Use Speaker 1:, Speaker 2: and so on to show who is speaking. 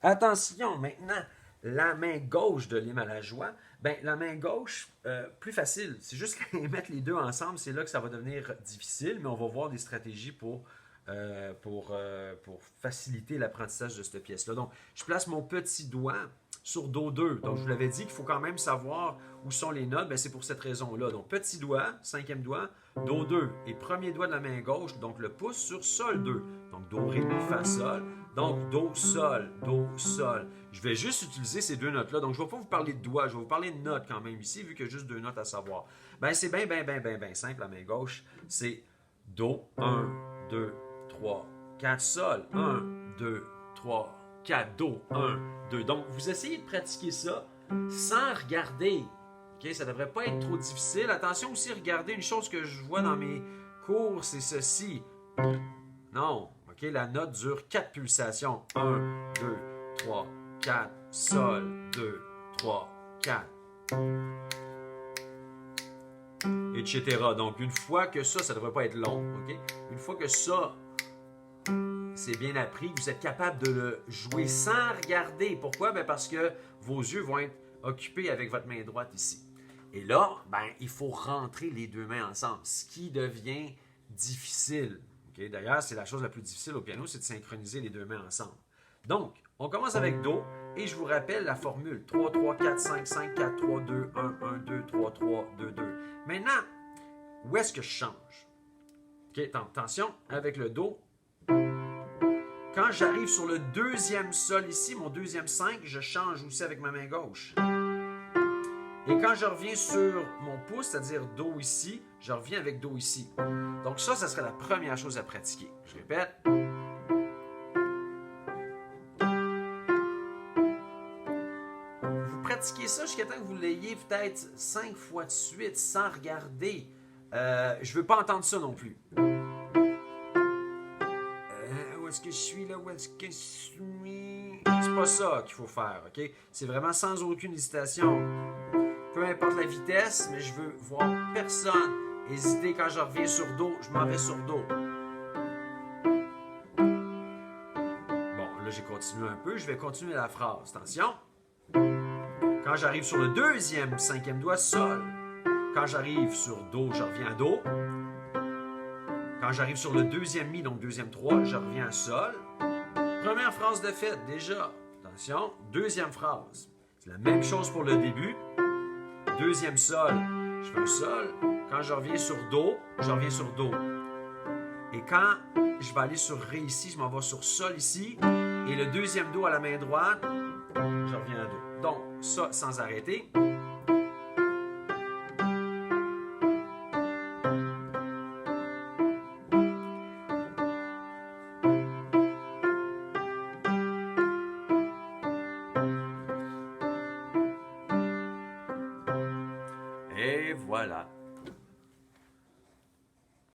Speaker 1: Attention, maintenant, la main gauche de l'hymne à la joie. Ben, la main gauche, plus facile. C'est juste que mettre les deux ensemble, c'est là que ça va devenir difficile, mais on va voir des stratégies pour faciliter l'apprentissage de cette pièce-là. Donc, je place mon petit doigt sur Do2. Donc, je vous l'avais dit qu'il faut quand même savoir où sont les notes. Ben, c'est pour cette raison-là. Donc, petit doigt, cinquième doigt, Do2. Et premier doigt de la main gauche, donc le pouce sur Sol2. Donc, Do, Ré, Mi, Fa, Sol. Donc, Do, Sol, Do, Sol. Je vais juste utiliser ces deux notes-là. Donc, je ne vais pas vous parler de doigts, je vais vous parler de notes quand même ici, vu qu'il y a juste deux notes à savoir. Ben, c'est bien simple, la main gauche. C'est Do, 1, 2, 3, 4, Sol. 1, 2, 3, 4, Do, 1, 2. Donc, vous essayez de pratiquer ça sans regarder. Okay? Ça ne devrait pas être trop difficile. Attention aussi, regardez une chose que je vois dans mes cours, c'est ceci. Non. OK, la note dure 4 pulsations. 1, 2, 3, 4, Sol, 2, 3, 4. Etc. Donc, une fois que ça ne devrait pas être long. OK? Une fois que ça, c'est bien appris, vous êtes capable de le jouer sans regarder. Pourquoi? Ben parce que vos yeux vont être occupés avec votre main droite ici. Et là, ben, il faut rentrer les deux mains ensemble, ce qui devient difficile. Okay? D'ailleurs, c'est la chose la plus difficile au piano, c'est de synchroniser les deux mains ensemble. Donc, on commence avec Do, et je vous rappelle la formule. 3, 3, 4, 5, 5, 4, 3, 2, 1, 1, 2, 3, 3, 2, 2. Maintenant, où est-ce que je change? Okay, attention, avec le Do, quand j'arrive sur le deuxième Sol ici, mon deuxième 5, je change aussi avec ma main gauche. Et quand je reviens sur mon pouce, c'est-à-dire Do ici, je reviens avec Do ici. Donc ça serait la première chose à pratiquer. Je répète. Vous pratiquez ça jusqu'à temps que vous l'ayez peut-être 5 fois de suite sans regarder. Je ne veux pas entendre ça non plus. Où est-ce que je suis là? Où est-ce que je suis? C'est pas ça qu'il faut faire, OK? C'est vraiment sans aucune hésitation. Peu importe la vitesse, mais je veux voir personne hésiter quand je reviens sur Do, je m'en vais sur Do. Bon, là j'ai continué un peu, je vais continuer la phrase. Attention. Quand j'arrive sur le deuxième, cinquième doigt, Sol. Quand j'arrive sur Do, je reviens à Do. Quand j'arrive sur le deuxième Mi, donc deuxième 3, je reviens à Sol. Première phrase de fait, déjà. Attention, deuxième phrase. C'est la même chose pour le début. Deuxième Sol, je fais un Sol. Quand je reviens sur Do, je reviens sur Do. Et quand je vais aller sur Ré ici, je m'en vais sur Sol ici. Et le deuxième Do à la main droite, je reviens à Do. Donc, ça sans arrêter. Et voilà.